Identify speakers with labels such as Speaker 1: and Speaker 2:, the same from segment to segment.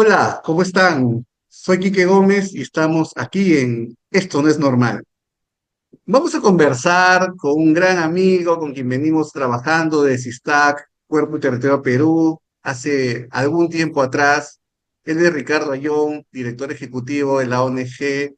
Speaker 1: Hola, ¿cómo están? Soy Quique Gómez y estamos aquí en Esto no es normal. Vamos a conversar con un gran amigo con quien venimos trabajando de SISTAC, Cuerpo y Territorio Perú, hace algún tiempo atrás. Él es Ricardo Ayón, director ejecutivo de la ONG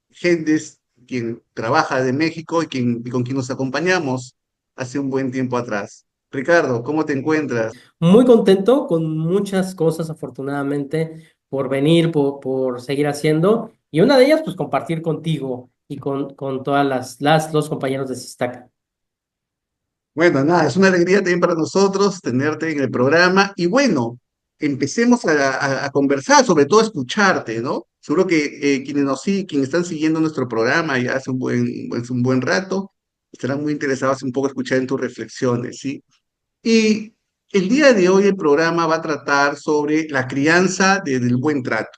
Speaker 1: Gendes, quien trabaja de México y con quien nos acompañamos hace un buen tiempo atrás. Ricardo, ¿cómo te encuentras?
Speaker 2: Muy contento con muchas cosas, afortunadamente, por venir, por seguir haciendo. Y una de ellas, pues compartir contigo y con todas los compañeros de Sistaca.
Speaker 1: Bueno, nada, es una alegría también para nosotros tenerte en el programa y bueno, empecemos a conversar, sobre todo a escucharte, ¿no? Seguro que quienes quienes están siguiendo nuestro programa ya hace un buen rato, estarán muy interesados un poco escuchar en tus reflexiones, ¿sí? Y el día de hoy el programa va a tratar sobre la crianza desde el buen trato.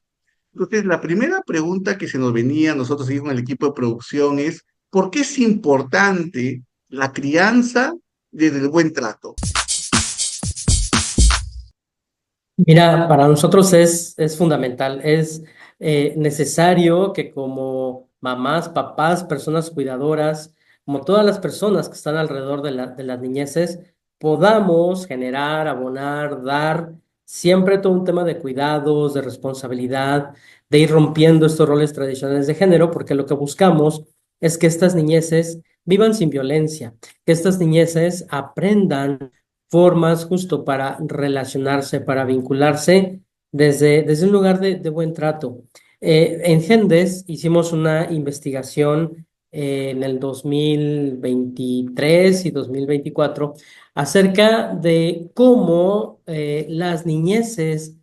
Speaker 1: Entonces, la primera pregunta que se nos venía a nosotros aquí con el equipo de producción es, ¿por qué es importante la crianza desde el buen trato?
Speaker 2: Mira, para nosotros es fundamental, es necesario que como mamás, papás, personas cuidadoras, como todas las personas que están alrededor de las niñeces, podamos generar, abonar, dar siempre todo un tema de cuidados, de responsabilidad, de ir rompiendo estos roles tradicionales de género, porque lo que buscamos es que estas niñeces vivan sin violencia, que estas niñeces aprendan formas justo para relacionarse, para vincularse desde un lugar de buen trato. En Gendes hicimos una investigación en el 2023 y 2024 acerca de cómo las niñeces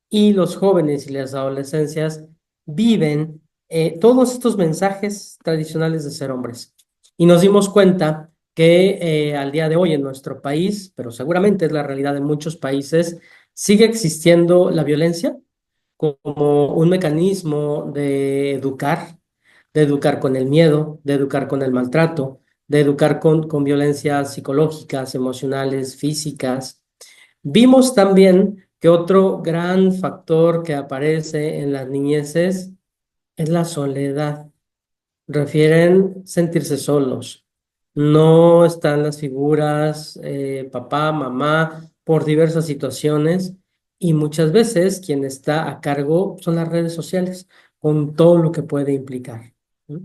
Speaker 2: y los jóvenes y las adolescencias viven todos estos mensajes tradicionales de ser hombres. Y nos dimos cuenta que al día de hoy en nuestro país, pero seguramente es la realidad de muchos países, sigue existiendo la violencia como un mecanismo de educar con el miedo, de educar con el maltrato, de educar con violencias psicológicas, emocionales, físicas. Vimos también que otro gran factor que aparece en las niñeces es la soledad. Refieren sentirse solos. No están las figuras, papá, mamá, por diversas situaciones y muchas veces quien está a cargo son las redes sociales, con todo lo que puede implicar. ¿No?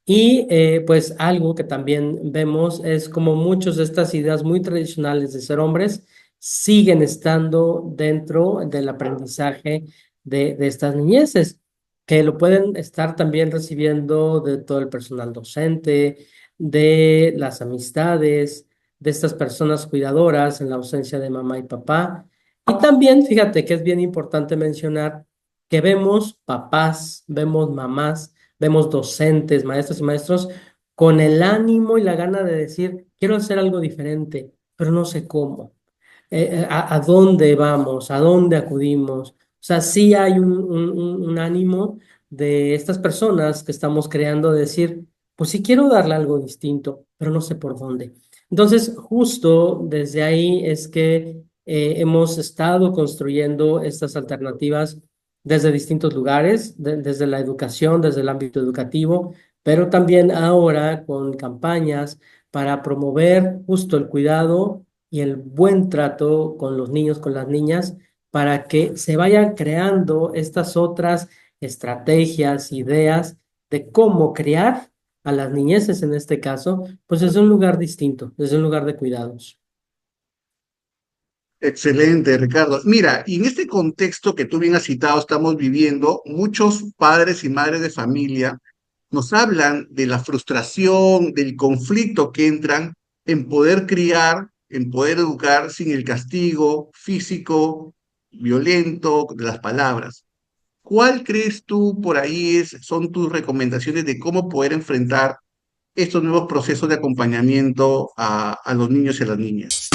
Speaker 2: Y pues algo que también vemos es como muchas de estas ideas muy tradicionales de ser hombres siguen estando dentro del aprendizaje de estas niñeces que lo pueden estar también recibiendo de todo el personal docente, de las amistades, de estas personas cuidadoras en la ausencia de mamá y papá. Y también, fíjate que es bien importante mencionar que vemos papás, vemos mamás, vemos docentes, maestros y maestros con el ánimo y la gana de decir, quiero hacer algo diferente, pero no sé cómo. A dónde vamos, a dónde acudimos. O sea, sí hay un ánimo de estas personas que estamos creando de decir, pues sí quiero darle algo distinto, pero no sé por dónde. Entonces, justo desde ahí es que hemos estado construyendo estas alternativas desde distintos lugares, desde la educación, desde el ámbito educativo, pero también ahora con campañas para promover justo el cuidado y el buen trato con los niños, con las niñas, para que se vayan creando estas otras estrategias, ideas de cómo criar a las niñeces en este caso, pues es un lugar distinto, es un lugar de cuidados.
Speaker 1: Excelente, Ricardo. Mira, y en este contexto que tú bien has citado, estamos viviendo, muchos padres y madres de familia nos hablan de la frustración, del conflicto que entran en poder criar, en poder educar sin el castigo físico, violento de las palabras. ¿Cuál crees tú por ahí son tus recomendaciones de cómo poder enfrentar estos nuevos procesos de acompañamiento a los niños y a las niñas?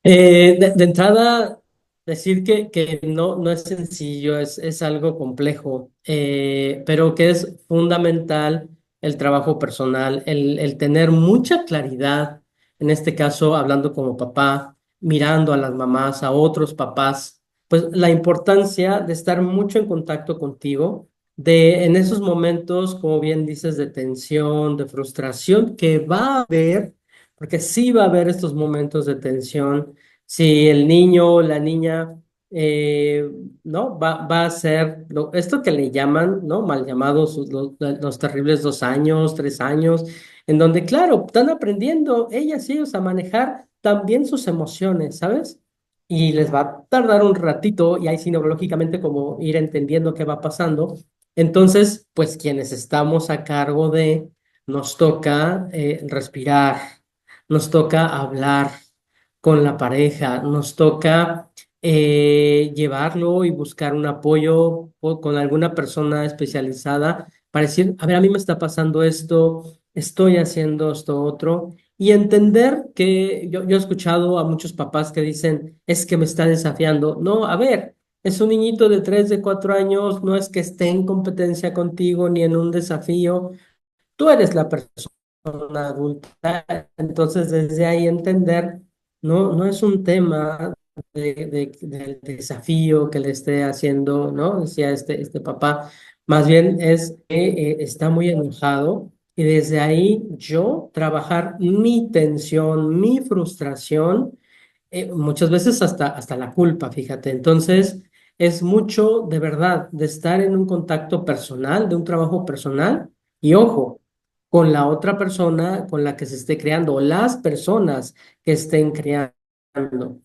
Speaker 2: De entrada, decir que no es sencillo, es algo complejo, pero que es fundamental el trabajo personal, el tener mucha claridad, en este caso hablando como papá, mirando a las mamás, a otros papás, pues la importancia de estar mucho en contacto contigo, de en esos momentos, como bien dices, de tensión, de frustración, que va a haber, porque sí va a haber estos momentos de tensión, si el niño o la niña eh, ¿no? Va a ser esto que le llaman, ¿no? Mal llamados los terribles 2 años, 3 años, en donde, claro, están aprendiendo ellas y ellos a manejar también sus emociones, ¿sabes? Y les va a tardar un ratito, y ahí sí neurológicamente como ir entendiendo qué va pasando. Entonces, pues quienes estamos a cargo nos toca respirar, nos toca hablar con la pareja, nos toca llevarlo y buscar un apoyo con alguna persona especializada para decir, a ver, a mí me está pasando esto, estoy haciendo esto otro, y entender que yo he escuchado a muchos papás que dicen, es que me está desafiando. No, a ver, es un niñito de 3, de 4 años, no es que esté en competencia contigo ni en un desafío, tú eres la persona adulta, entonces desde ahí entender, no es un tema del desafío que le esté haciendo, ¿no? Decía este papá, más bien es que está muy enojado, y desde ahí yo trabajar mi tensión, mi frustración, muchas veces hasta la culpa, fíjate. Entonces, es mucho de verdad de estar en un contacto personal, de un trabajo personal, y ojo, con la otra persona con la que se esté creando, o las personas que estén creando.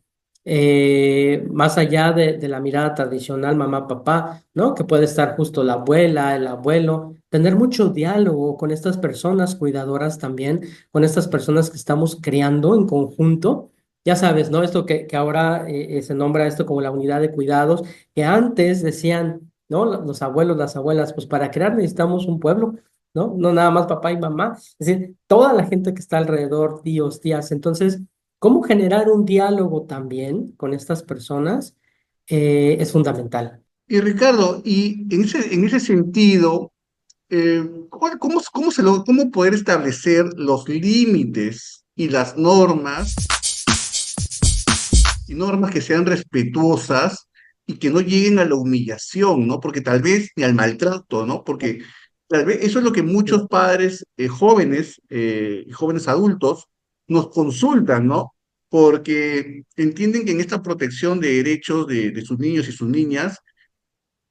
Speaker 2: Más allá de la mirada tradicional, mamá, papá, ¿no? Que puede estar justo la abuela, el abuelo, tener mucho diálogo con estas personas cuidadoras también, con estas personas que estamos creando en conjunto. Ya sabes, ¿no? Esto que ahora se nombra esto como la unidad de cuidados, que antes decían, ¿no? Los abuelos, las abuelas, pues para crear necesitamos un pueblo, ¿no? No nada más papá y mamá, es decir, toda la gente que está alrededor, tíos, tías. Entonces, ¿cómo generar un diálogo también con estas personas? Es fundamental.
Speaker 1: Y Ricardo, y en ese sentido, cómo poder establecer los límites y normas que sean respetuosas y que no lleguen a la humillación, ¿no? Porque tal vez, ni al maltrato, ¿no? Porque tal vez eso es lo que muchos padres jóvenes y jóvenes adultos nos consultan, ¿no? Porque entienden que en esta protección de derechos de sus niños y sus niñas,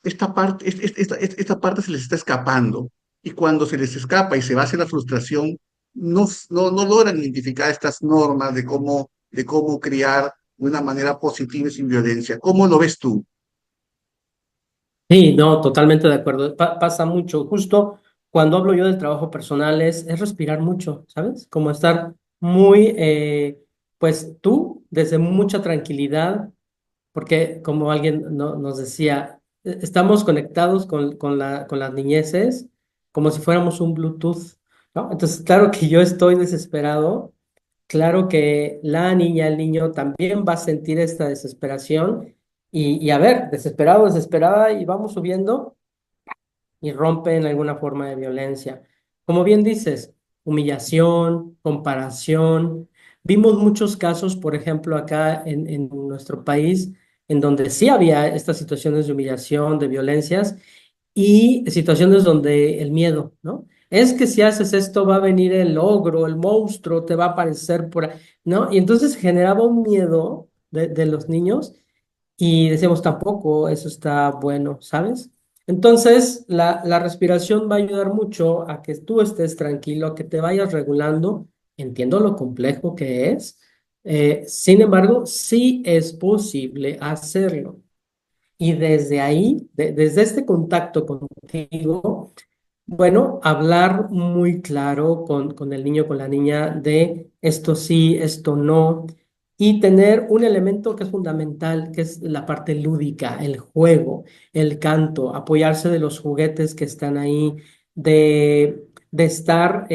Speaker 1: esta parte se les está escapando. Y cuando se les escapa y se va hacia la frustración, no logran identificar estas normas de cómo criar de una manera positiva y sin violencia. ¿Cómo lo ves tú?
Speaker 2: Sí, no, totalmente de acuerdo. Pasa mucho. Justo cuando hablo yo del trabajo personal es respirar mucho, ¿sabes? Como estar muy, pues tú, desde mucha tranquilidad, porque como alguien nos decía, estamos conectados con las niñeces como si fuéramos un Bluetooth, ¿no? Entonces, claro que yo estoy desesperado. Claro que la niña, el niño también va a sentir esta desesperación, y a ver, desesperado, desesperada, y vamos subiendo y rompe en alguna forma de violencia. Como bien dices, humillación, comparación. Vimos muchos casos, por ejemplo, acá en nuestro país, en donde sí había estas situaciones de humillación, de violencias, y situaciones donde el miedo, ¿no? Es que si haces esto va a venir el ogro, el monstruo, te va a aparecer por ahí, ¿no? Y entonces generaba un miedo de los niños, y decíamos, tampoco eso está bueno, ¿sabes? Entonces, la respiración va a ayudar mucho a que tú estés tranquilo, a que te vayas regulando. Entiendo lo complejo que es. Sin embargo, sí es posible hacerlo. Y desde ahí, desde este contacto contigo, bueno, hablar muy claro con el niño, con la niña, de esto sí, esto no, y tener un elemento que es fundamental, que es la parte lúdica, el juego, el canto, apoyarse de los juguetes que están ahí, de estar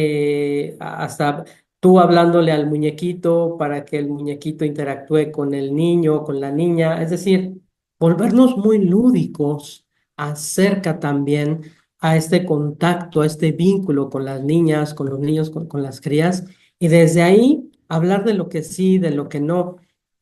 Speaker 2: hasta tú hablándole al muñequito para que el muñequito interactúe con el niño, con la niña, es decir, volvernos muy lúdicos acerca también a este contacto, a este vínculo con las niñas, con los niños, con las crías, y desde ahí hablar de lo que sí, de lo que no.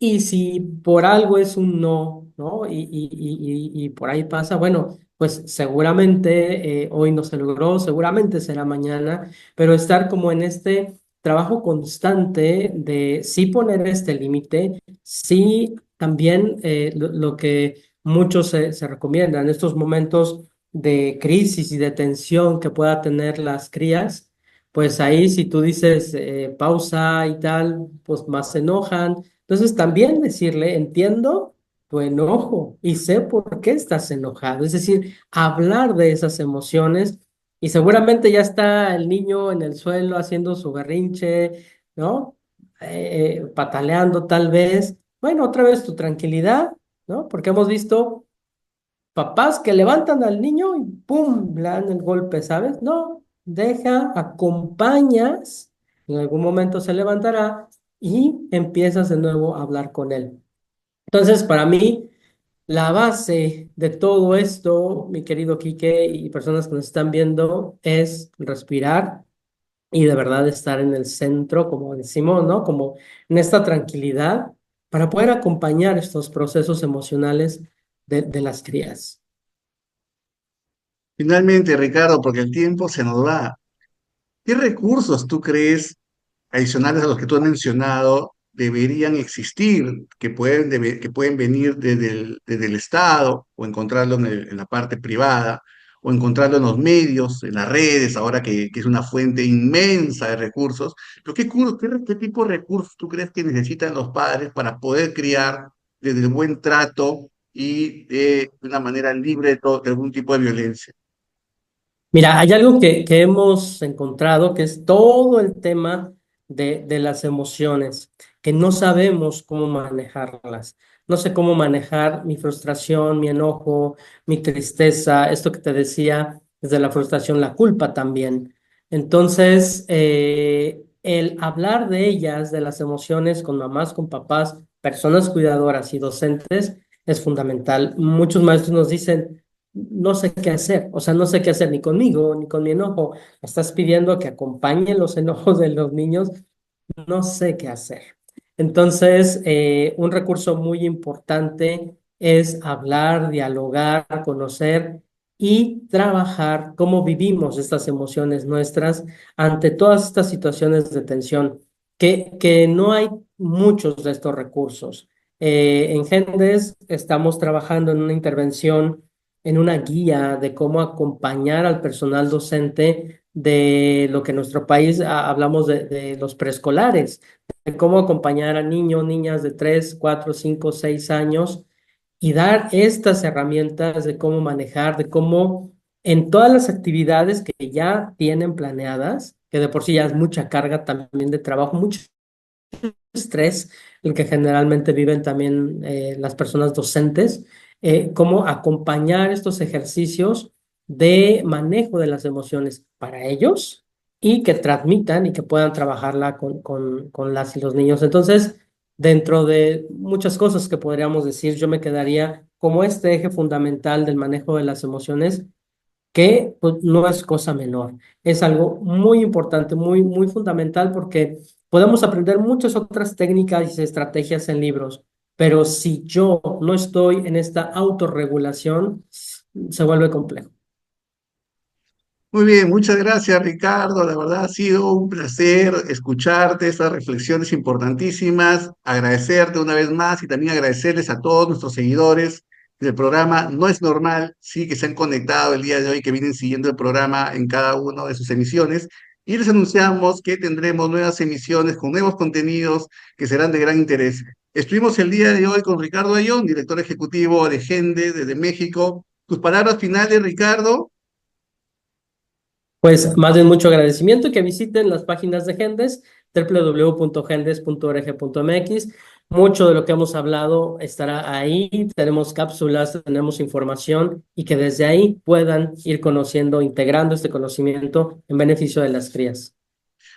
Speaker 2: Y si por algo es un no, ¿no? Y por ahí pasa, bueno, pues seguramente hoy no se logró, seguramente será mañana, pero estar como en este trabajo constante de sí poner este límite, sí también lo que muchos se recomiendan, estos momentos de crisis y de tensión que pueda tener las crías, pues ahí si tú dices pausa y tal, pues más se enojan. Entonces también decirle, entiendo tu enojo y sé por qué estás enojado. Es decir, hablar de esas emociones y seguramente ya está el niño en el suelo haciendo su berrinche, ¿no? Pataleando tal vez. Bueno, otra vez tu tranquilidad, ¿no? Porque hemos visto papás que levantan al niño y ¡pum! Le dan el golpe, ¿sabes? No, deja, acompañas, en algún momento se levantará y empiezas de nuevo a hablar con él. Entonces, para mí, la base de todo esto, mi querido Quique y personas que nos están viendo, es respirar y de verdad estar en el centro, como decimos, ¿no? Como en esta tranquilidad para poder acompañar estos procesos emocionales de las crías.
Speaker 1: Finalmente, Ricardo, porque el tiempo se nos va, ¿qué recursos tú crees adicionales a los que tú has mencionado deberían existir, que pueden venir desde el Estado o encontrarlo en la parte privada o encontrarlo en los medios, en las redes, ahora que es una fuente inmensa de recursos? Pero ¿qué tipo de recursos tú crees que necesitan los padres para poder criar desde el buen trato y de una manera libre de algún tipo de violencia?
Speaker 2: Mira, hay algo que hemos encontrado que es todo el tema de las emociones, que no sabemos cómo manejarlas. No sé cómo manejar mi frustración, mi enojo, mi tristeza, esto que te decía, desde la frustración, la culpa también. Entonces, el hablar de ellas, de las emociones con mamás, con papás, personas cuidadoras y docentes, es fundamental. Muchos maestros nos dicen, no sé qué hacer, o sea, no sé qué hacer ni conmigo, ni con mi enojo. Me estás pidiendo que acompañe los enojos de los niños, no sé qué hacer. Entonces, un recurso muy importante es hablar, dialogar, conocer y trabajar cómo vivimos estas emociones nuestras ante todas estas situaciones de tensión, que no hay muchos de estos recursos. En Gendes estamos trabajando en una intervención, en una guía de cómo acompañar al personal docente de lo que en nuestro país hablamos de los preescolares, de cómo acompañar a niños, niñas de 3 4 5 6 años y dar estas herramientas de cómo manejar, de cómo en todas las actividades que ya tienen planeadas, que de por sí ya es mucha carga también de trabajo, mucho estrés, el que generalmente viven también las personas docentes, cómo acompañar estos ejercicios de manejo de las emociones para ellos y que transmitan y que puedan trabajarla con las y los niños. Entonces, dentro de muchas cosas que podríamos decir, yo me quedaría como este eje fundamental del manejo de las emociones que pues, no es cosa menor. Es algo muy importante, muy, muy fundamental porque podemos aprender muchas otras técnicas y estrategias en libros, pero si yo no estoy en esta autorregulación, se vuelve complejo.
Speaker 1: Muy bien, muchas gracias, Ricardo. La verdad ha sido un placer escucharte, estas reflexiones importantísimas, agradecerte una vez más y también agradecerles a todos nuestros seguidores del programa No es Normal, sí, que se han conectado el día de hoy, que vienen siguiendo el programa en cada una de sus emisiones. Y les anunciamos que tendremos nuevas emisiones con nuevos contenidos que serán de gran interés. Estuvimos el día de hoy con Ricardo Ayón, director ejecutivo de Gende desde México. Tus palabras finales, Ricardo.
Speaker 2: Pues más bien mucho agradecimiento y que visiten las páginas de Gendes, www.gendes.org.mx. Mucho de lo que hemos hablado estará ahí. Tenemos cápsulas, tenemos información y que desde ahí puedan ir conociendo, integrando este conocimiento en beneficio de las crías.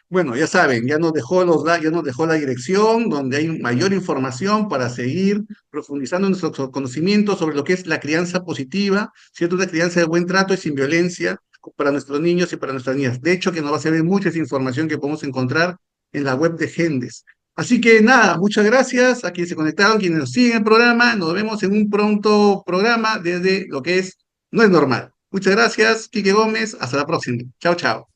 Speaker 1: Bueno, ya saben, ya nos dejó la dirección donde hay mayor información para seguir profundizando en nuestros conocimientos sobre lo que es la crianza positiva, ¿cierto? Una crianza de buen trato y sin violencia para nuestros niños y para nuestras niñas. De hecho, que nos va a servir mucha esa información que podemos encontrar en la web de Gendes. Así que nada, muchas gracias a quienes se conectaron, quienes nos siguen el programa. Nos vemos en un pronto programa desde lo que es No es Normal. Muchas gracias, Quique Gómez. Hasta la próxima. Chao, chao.